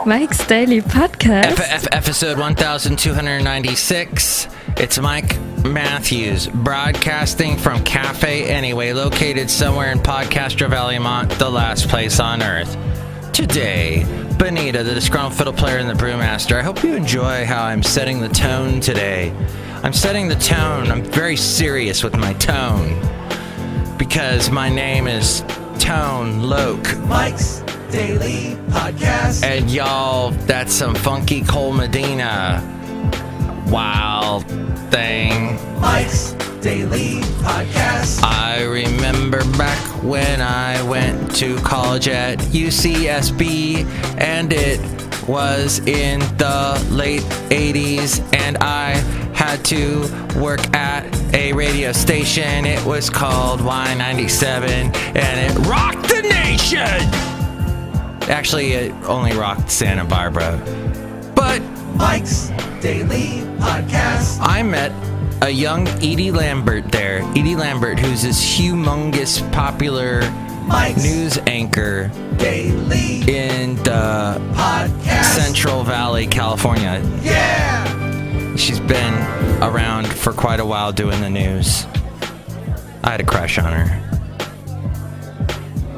Mike's Daily Podcast. Episode 1296. It's Mike Matthews broadcasting from Café Anyway, located somewhere in Podcaster Valley-Mont, the last place on earth. Today, Benita, the Disgruntled Fiddle Player, and the Brewmaster. I hope you enjoy how I'm setting the tone today. I'm setting the tone. I'm very serious with my tone because my name is Tone Loke. Mike's Daily Podcast. And y'all, that's some funky Cole Medina wild thing. Mike's Daily Podcast. I remember back when I went to college at UCSB, and it was in the late 80s, and I had to work at a radio station. It was called Y97, and it rocked the nation! Actually, it only rocked Santa Barbara. But Mike's Daily Podcast. I met a young Edie Lambert there. Edie Lambert, who's this humongous, popular Mike's news anchor Daily in the Podcast. Central Valley, California. Yeah! She's been around for quite a while doing the news. I had a crush on her.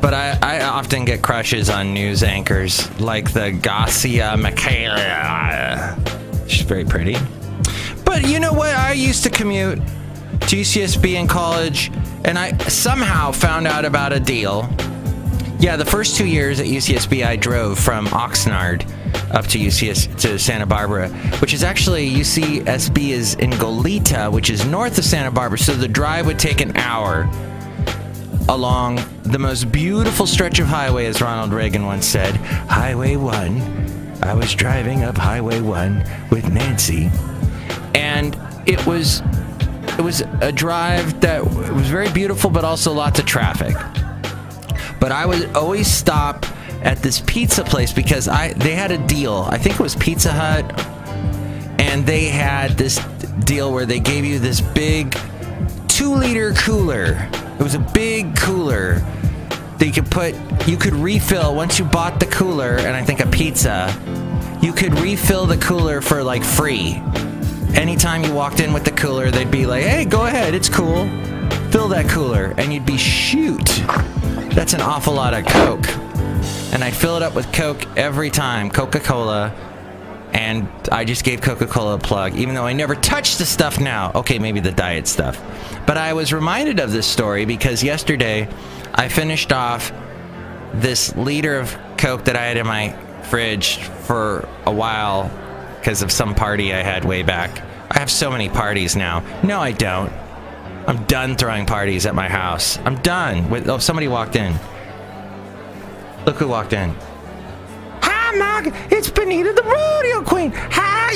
But I often get crushes on news anchors, like the Garcia Michaela. She's very pretty. But you know what? I used to commute to UCSB in college, and I somehow found out about a deal. Yeah, the first 2 years at UCSB, I drove from Oxnard up to to Santa Barbara, which is actually, UCSB is in Goleta, which is north of Santa Barbara, so the drive would take an hour along the most beautiful stretch of highway, as Ronald Reagan once said, Highway 1. I was driving up Highway 1 with Nancy, and it was a drive that was very beautiful, but also lots of traffic. But I would always stop at this pizza place because they had a deal. I think it was Pizza Hut, and they had this deal where they gave you this big 2-liter cooler. It was a big cooler that you could refill once you bought the cooler, and I think a pizza. You could refill the cooler for like free. Anytime you walked in with the cooler, they'd be like, hey, go ahead, it's cool. Fill that cooler. And you'd be, shoot, that's an awful lot of Coke. And I'd fill it up with Coke every time, Coca-Cola. And I just gave Coca-Cola a plug, even though I never touched the stuff now. Okay, maybe the diet stuff. But I was reminded of this story because yesterday I finished off this liter of Coke that I had in my fridge for a while because of some party I had way back. I have so many parties now. No, I don't. I'm done throwing parties at my house. I'm done. Oh, somebody walked in. Look who walked in. Hi, Mark. It's Benita, the rodeo queen. How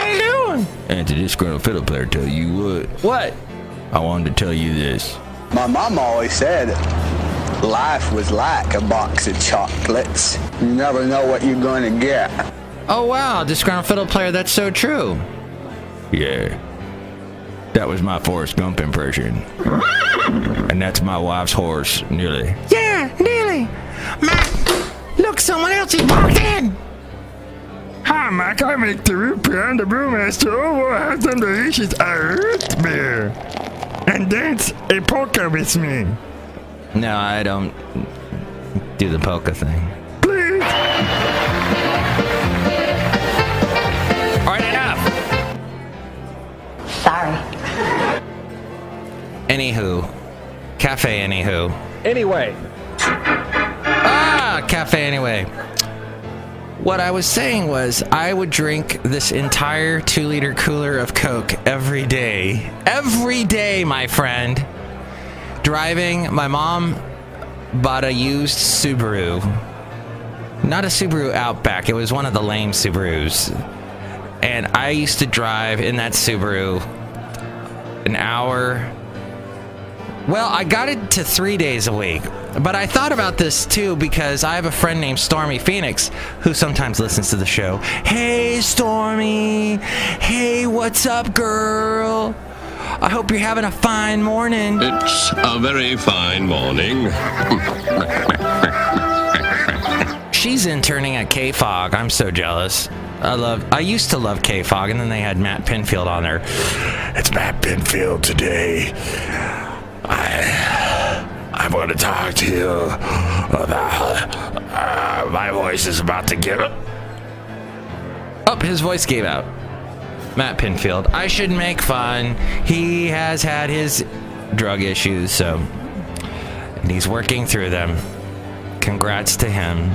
you doing? And to Disgruntled Fiddle Player tell you what. What? I wanted to tell you this. My mom always said life was like a box of chocolates. You never know what you're going to get. Oh, wow. Disgruntled Fiddle Player, that's so true. Yeah. That was my Forrest Gump impression. And that's my wife's horse, Nearly. Yeah, Nearly. Mac, look, someone else has walked in. Hi, Mac. I make the root beer and the brewmaster. Oh, I have some delicious root beer. And dance a polka with me. No, I don't do the polka thing. Please. All right, enough. Sorry. Anywho. Café Anywho. Anyway. Café Anyway. What I was saying was I would drink this entire 2-liter cooler of Coke every day. Every day, my friend. Driving, my mom bought a used Subaru. Not a Subaru Outback. It was one of the lame Subarus. And I used to drive in that Subaru an hour. Well, I got it to 3 days a week. But I thought about this too because I have a friend named Stormy Phoenix who sometimes listens to the show. Hey, Stormy. Hey, what's up, girl? I hope you're having a fine morning. It's a very fine morning. she's interning at K-Fog. I'm so jealous. I used to love K-Fog, and then they had Matt Pinfield on there. It's Matt Pinfield today. I want to talk to you about my voice is about to give up. Oh, his voice gave out. Matt Pinfield. I should make fun. He has had his drug issues, so and he's working through them. Congrats to him.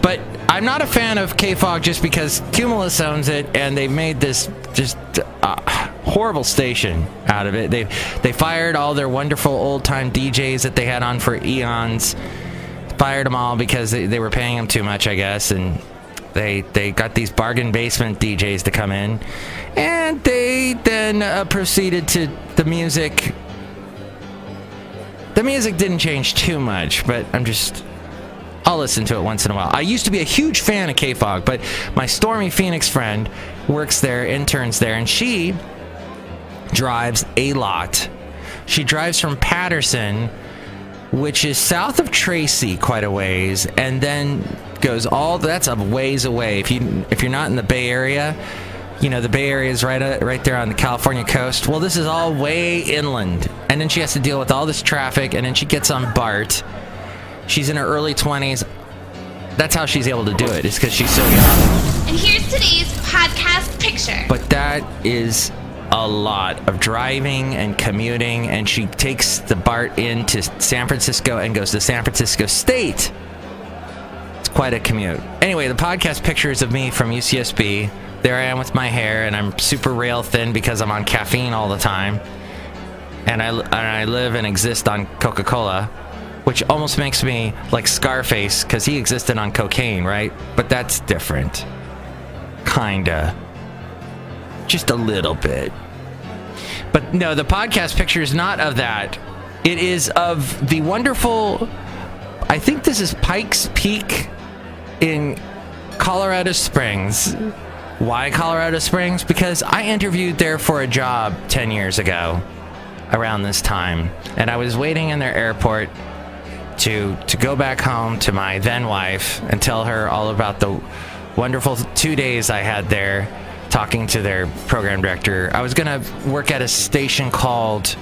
But I'm not a fan of K-Fog just because Cumulus owns it, and they made this just horrible station out of it. They fired all their wonderful old-time DJs that they had on for eons. Fired them all because they were paying them too much, I guess, and they got these bargain basement DJs to come in, and they then proceeded to the music. The music didn't change too much, but I'll listen to it once in a while. I used to be a huge fan of K-Fog, but my Stormy Phoenix friend works there, interns there, and she drives a lot. She drives from Patterson, which is south of Tracy quite a ways, and then goes that's a ways away. If you're not in the Bay Area, the Bay Area is right there on the California coast. Well, this is all way inland, and then she has to deal with all this traffic, and then she gets on BART. She's in her early 20s. That's how she's able to do it, is because she's so young. And here's today's podcast picture. But that is a lot of driving and commuting, and she takes the BART into San Francisco and goes to San Francisco State. It's quite a commute. Anyway, the podcast pictures of me from UCSB. There I am with my hair, and I'm super rail thin because I'm on caffeine all the time. And I live and exist on Coca-Cola, which almost makes me like Scarface, because he existed on cocaine, right? But that's different. Kinda. Just a little bit. But no, the podcast picture is not of that. It is of the wonderful, I think this is Pikes Peak in Colorado Springs. Why Colorado Springs? Because I interviewed there for a job 10 years ago around this time, and I was waiting in their airport to go back home to my then wife and tell her all about the wonderful 2 days I had there talking to their program director. I was gonna work at a station called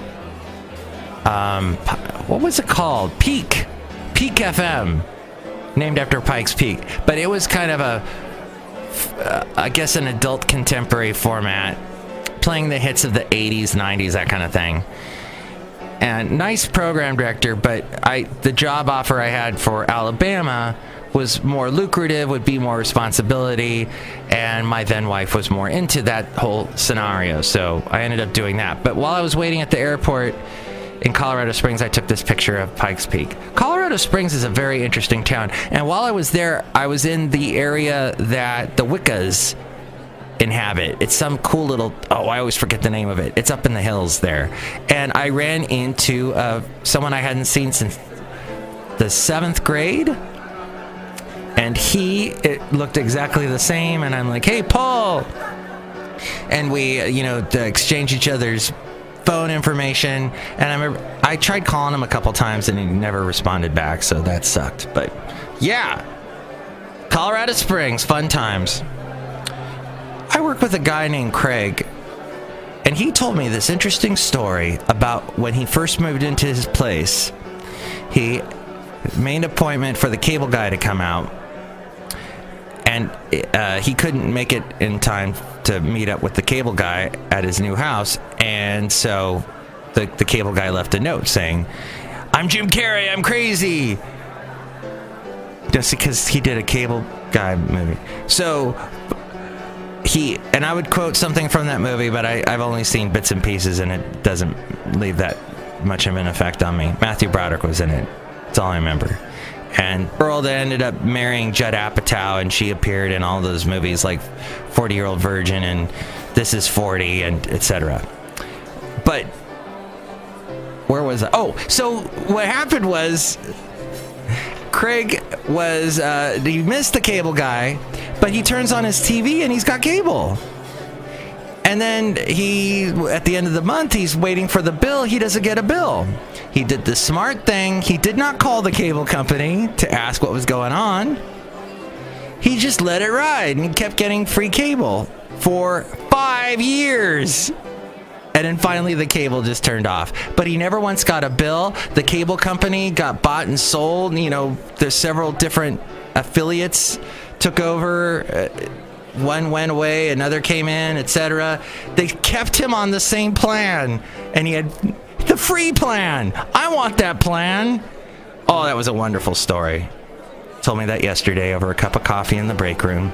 what was it called? Peak FM, named after Pikes Peak, but it was kind of I guess an adult contemporary format, playing the hits of the 80s, 90s, that kind of thing. And nice program director, but the job offer I had for Alabama was more lucrative, would be more responsibility, and my then wife was more into that whole scenario, so I ended up doing that. But while I was waiting at the airport in Colorado Springs, I took this picture of Pikes Peak. Colorado Springs is a very interesting town, and while I was there, I was in the area that the Wiccas inhabit. It's some cool little, I always forget the name of it. It's up in the hills there. And I ran into someone I hadn't seen since the 7th grade. And it looked exactly the same. And I'm like, hey, Paul. And we, exchange each other's phone information. And I remember I tried calling him a couple times and he never responded back. So that sucked. But yeah, Colorado Springs, fun times. I work with a guy named Craig, and he told me this interesting story about when he first moved into his place. He made an appointment for the cable guy to come out, and he couldn't make it in time to meet up with the cable guy at his new house, and so the cable guy left a note saying, "I'm Jim Carrey, I'm crazy," just because he did a cable guy movie. So and I would quote something from that movie, but I've only seen bits and pieces, and it doesn't leave that much of an effect on me. Matthew Broderick was in it. That's all I remember. And Earl that ended up marrying Judd Apatow, and she appeared in all those movies like 40-Year-Old Virgin and This Is 40 and etc. But where was I? Oh, so what happened was Craig he missed the cable guy, but he turns on his TV and he's got cable. And then at the end of the month, he's waiting for the bill. He doesn't get a bill. He did the smart thing. He did not call the cable company to ask what was going on. he just let it ride and he kept getting free cable for 5 years. And then finally the cable just turned off. But he never once got a bill. The cable company got bought and sold. You know, there's several different affiliates took over. One went away, another came in, etc. They kept him on the same plan. And he had the free plan. I want that plan. Oh, that was a wonderful story. Told me that yesterday over a cup of coffee in the break room.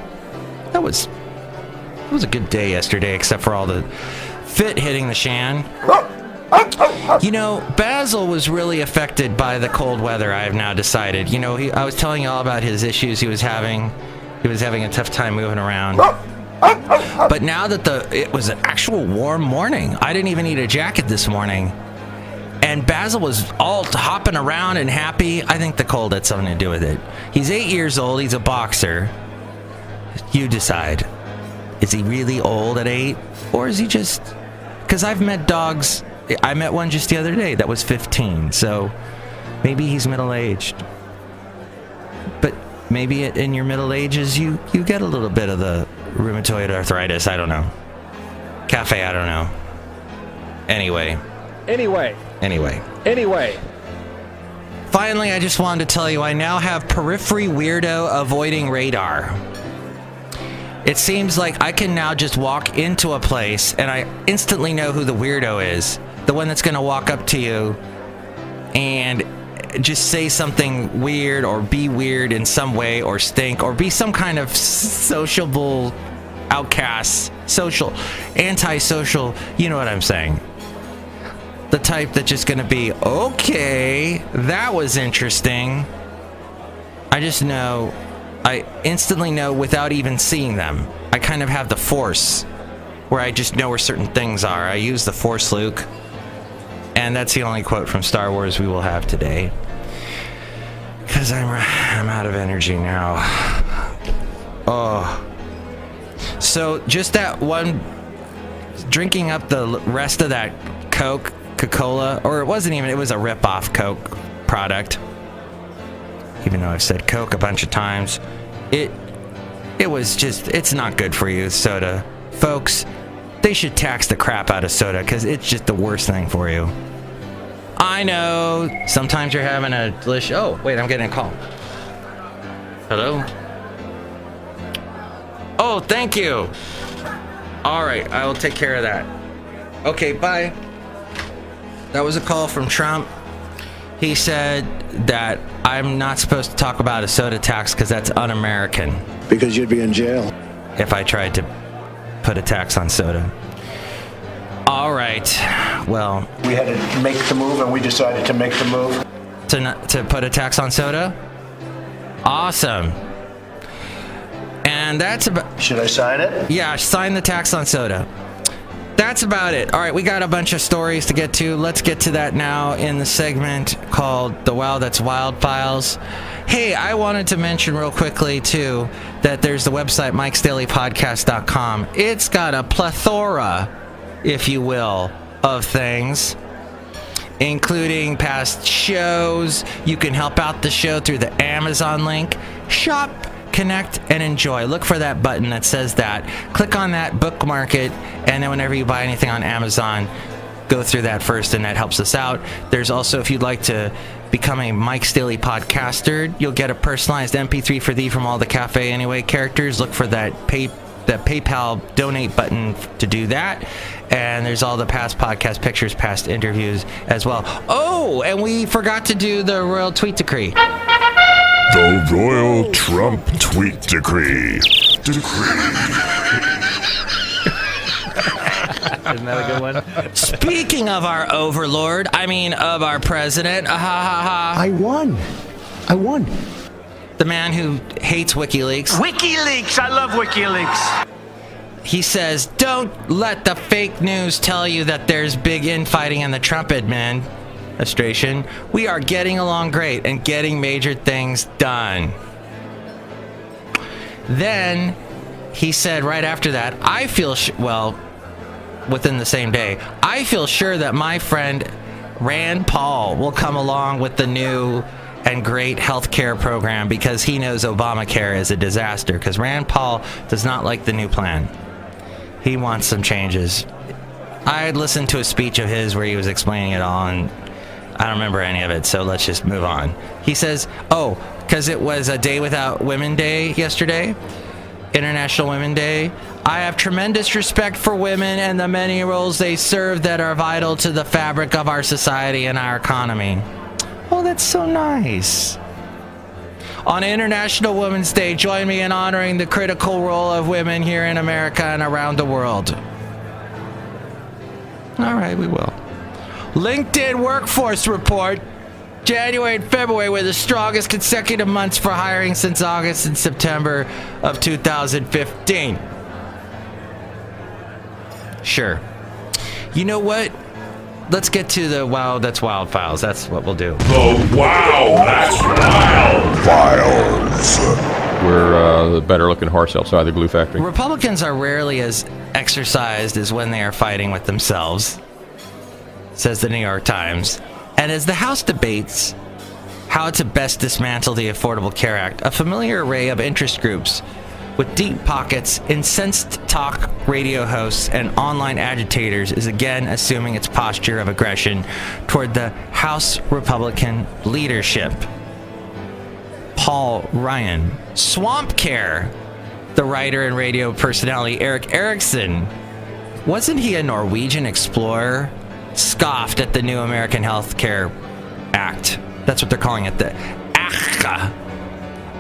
It was a good day yesterday, except for all the fit hitting the shan. You know, Basil was really affected by the cold weather, I have now decided. You know, I was telling you all about his issues he was having. He was having a tough time moving around. But now that it was an actual warm morning, I didn't even need a jacket this morning. And Basil was all hopping around and happy. I think the cold had something to do with it. He's 8 years old. He's a boxer. You decide. Is he really old at 8? Or is he just... Because I've met dogs... I met one just the other day that was 15. So maybe he's middle-aged. But maybe in your middle ages, you get a little bit of the rheumatoid arthritis. I don't know. Cafe, I don't know. Anyway. Finally, I just wanted to tell you I now have periphery weirdo avoiding radar. It seems like I can now just walk into a place and I instantly know who the weirdo is. The one that's going to walk up to you and just say something weird or be weird in some way or stink or be some kind of sociable outcast, antisocial, you know what I'm saying. The type that's just going to be, okay, that was interesting. I instantly know without even seeing them. I kind of have the Force, where I just know where certain things are. I use the Force, Luke. And that's the only quote from Star Wars we will have today. Because I'm out of energy now. Oh. So just that one, drinking up the rest of that Coca-Cola, or it was a rip-off Coke product. Even though I've said Coke a bunch of times, it was just, it's not good for you, soda. Folks, they should tax the crap out of soda because it's just the worst thing for you. I know, sometimes you're having a delicious, oh, wait, I'm getting a call. Hello? Oh, thank you. All right, I will take care of that. Okay, bye. That was a call from Trump. He said that I'm not supposed to talk about a soda tax because that's un-American. Because you'd be in jail. If I tried to put a tax on soda. All right. Well, we had to make the move, and we decided to make the move. To put a tax on soda? Awesome. And that's about... Should I sign it? Yeah, sign the tax on soda. That's about it. All right, we got a bunch of stories to get to. Let's get to that now in the segment called The Wow That's Wild Files. Hey, I wanted to mention real quickly, too, that there's the website, mikesdailypodcast.com. It's got a plethora, if you will, of things, including past shows. You can help out the show through the Amazon link. Shop, connect, and enjoy. Look for that button that says that. Click on that, bookmark it, and then whenever you buy anything on Amazon, go through that first, and that helps us out. There's also, if you'd like to become a Mike's Daily Podcaster, you'll get a personalized MP3 for thee from all the Café Anyway characters. Look for that PayPal donate button to do that. And there's all the past podcast pictures, past interviews as well. Oh, and we forgot to do the Royal Tweet Decree. The Royal Trump Tweet Decree. Isn't that a good one? Speaking of our overlord, of our president, I won. The man who hates WikiLeaks. WikiLeaks! I love WikiLeaks! He says, don't let the fake news tell you that there's big infighting in the Trump administration. We are getting along great and getting major things done. Then he said right after that, I feel, within the same day, I feel sure that my friend Rand Paul will come along with the new and great health care program because he knows Obamacare is a disaster, because Rand Paul does not like the new plan. He wants some changes. I had listened to a speech of his where he was explaining it all, and I don't remember any of it, so let's just move on. He says, because it was a Day Without Women Day yesterday, International Women Day, I have tremendous respect for women and the many roles they serve that are vital to the fabric of our society and our economy. Oh, that's so nice. On International Women's Day, join me in honoring the critical role of women here in America and around the world. All right, we will. LinkedIn Workforce Report. January and February were the strongest consecutive months for hiring since August and September of 2015. Sure. You know what? Let's get to the Wow, That's Wild files. That's what we'll do. The Wow, That's Wild files. We're the better-looking horse outside the glue factory. Republicans are rarely as exercised as when they are fighting with themselves, says the New York Times. And as the House debates how to best dismantle the Affordable Care Act, a familiar array of interest groups with deep pockets, incensed talk radio hosts, and online agitators is again assuming its posture of aggression toward the House Republican leadership. Paul Ryan. Swamp Care. The writer and radio personality Eric Erickson. Wasn't he a Norwegian explorer? Scoffed at the new American Health Care Act. That's what they're calling it, the ACA.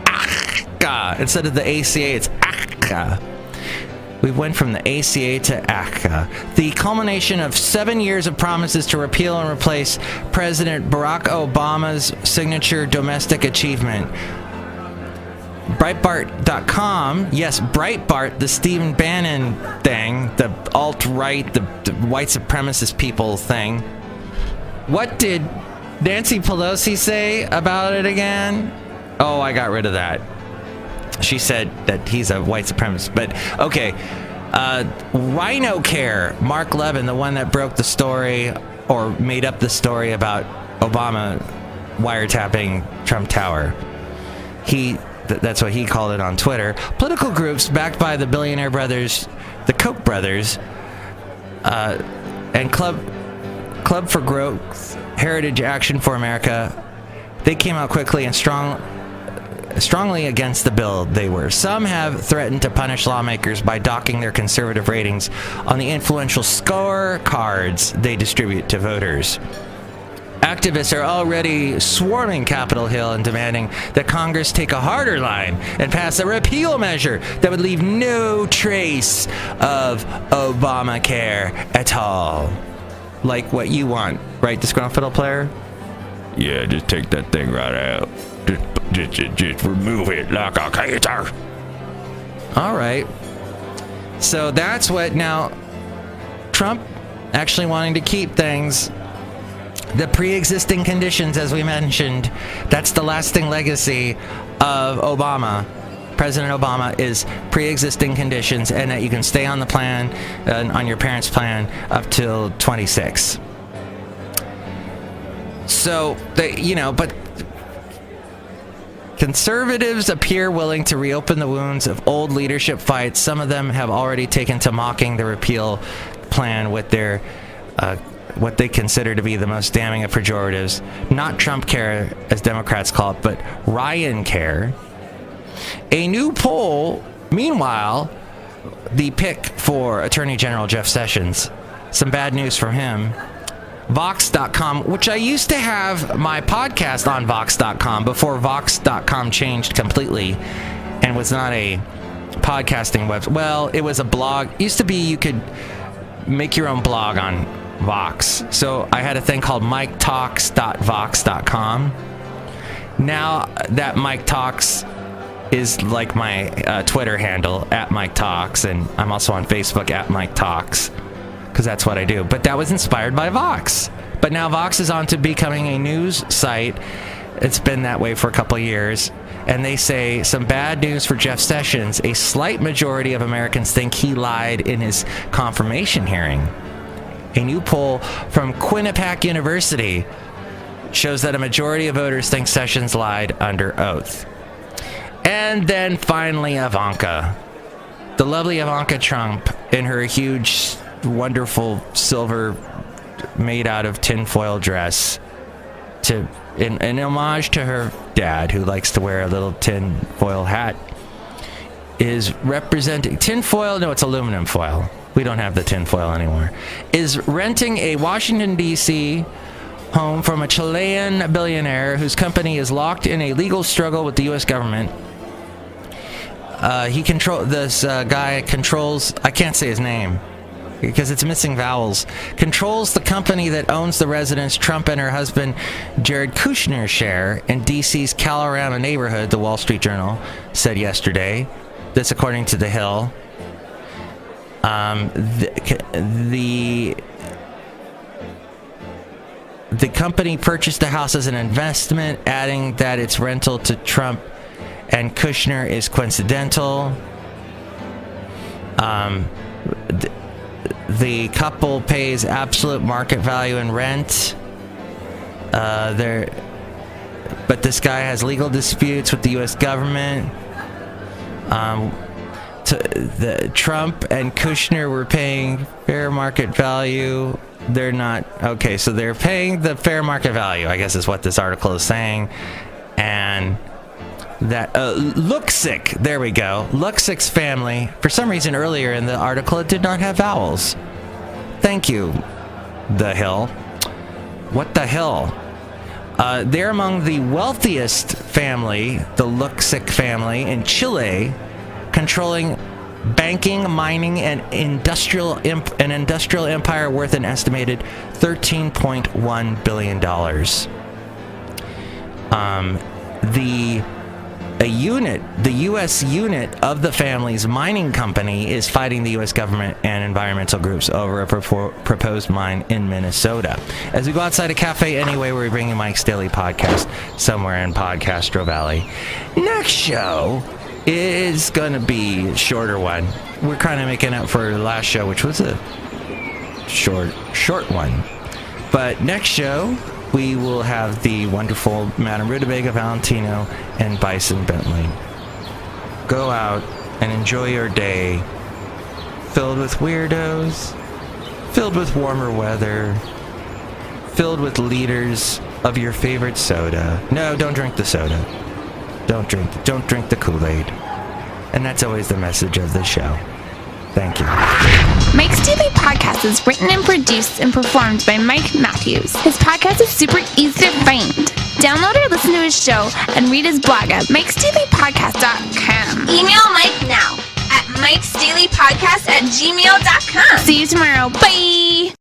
ACA. Instead of the ACA, it's ACA. We went from the ACA to ACA. The culmination of 7 years of promises to repeal and replace President Barack Obama's signature domestic achievement. Breitbart.com, yes, Breitbart, the Stephen Bannon thing, the alt-right, the white supremacist people thing. What did Nancy Pelosi say about it again? Oh, I got rid of that. She said that he's a white supremacist, but okay. Rhino Care, Mark Levin, the one that broke the story or made up the story about Obama wiretapping Trump Tower. That's what he called it on Twitter. Political groups backed by the billionaire brothers, the Koch brothers, and Club for Growth, Heritage Action for America, they came out quickly and strongly against the bill. Some have threatened to punish lawmakers by docking their conservative ratings on the influential scorecards they distribute to voters. Activists are already swarming Capitol Hill and demanding that Congress take a harder line and pass a repeal measure that would leave no trace of Obamacare at all. Like what you want, right, Disgruntled Fiddle Player? Yeah, just take that thing right out. Just remove it like a cater. All right. So that's what now Trump actually wanting to keep things. The pre-existing conditions, as we mentioned, that's the lasting legacy of Obama. President Obama is pre-existing conditions, and that you can stay on the plan, on your parents' plan, up till 26. So, but conservatives appear willing to reopen the wounds of old leadership fights. Some of them have already taken to mocking the repeal plan with their what they consider to be the most damning of pejoratives. Not Trump care, as Democrats call it, but Ryan care. A new poll, meanwhile, the pick for Attorney General Jeff Sessions. Some bad news from him. Vox.com, which I used to have my podcast on Vox.com before Vox.com changed completely and was not a podcasting website. Well, it was a blog. It used to be you could make your own blog on Vox. So I had a thing called miketalks.vox.com. Now that Mike Talks is like my Twitter handle, @MikeTalks, and I'm also on Facebook @MikeTalks, because that's what I do. But that was inspired by Vox. But now Vox is on to becoming a news site. It's been that way for a couple of years. And they say some bad news for Jeff Sessions. A slight majority of Americans think he lied in his confirmation hearing. A new poll from Quinnipiac University. shows that a majority of voters think Sessions lied under oath. And then finally, Ivanka. The lovely Ivanka Trump in her huge, wonderful silver made out of tinfoil dress in homage to her dad, who likes to wear a little tinfoil hat, is representing tinfoil. No, it's aluminum foil. We don't have the tinfoil anymore. Is renting a Washington, D.C. home from a Chilean billionaire whose company is locked in a legal struggle with the U.S. government. This guy controls, I can't say his name because it's missing vowels, controls the company that owns the residence Trump and her husband Jared Kushner share in D.C.'s Calorama neighborhood, the Wall Street Journal said yesterday. This according to The Hill. The company purchased the house as an investment, adding that its rental to Trump and Kushner is coincidental. The couple pays absolute market value in rent. But this guy has legal disputes with the U.S. government. Trump and Kushner were paying fair market value. They're not okay. So they're paying the fair market value, I guess is what this article is saying. And that Luxic, there we go. Luxic's family, for some reason earlier in the article, it did not have vowels. Thank you, The Hill. What the hell? They're among the wealthiest family, the Luxic family in Chile, controlling banking, mining, and industrial empire worth an estimated $13.1 billion. The U.S. unit of the family's mining company is fighting the U.S. government and environmental groups over a proposed mine in Minnesota. As we go outside of Café Anyway, we're bringing Mike's Daily Podcast somewhere in Podcastro Valley. Next show is going to be a shorter one. We're kind of making up for the last show, which was a short one. But next show, we will have the wonderful Madame Rootabega, Valentino, and Bison Bentley. Go out and enjoy your day, filled with weirdos, filled with warmer weather, filled with liters of your favorite soda. No, don't drink the soda. Don't drink the Kool-Aid. And that's always the message of the show. Thank you. Mike's Daily Podcast is written and produced and performed by Mike Matthews. His podcast is super easy to find. Download or listen to his show and read his blog at mikesdailypodcast.com. Email Mike now at mikesdailypodcast@gmail.com. See you tomorrow. Bye!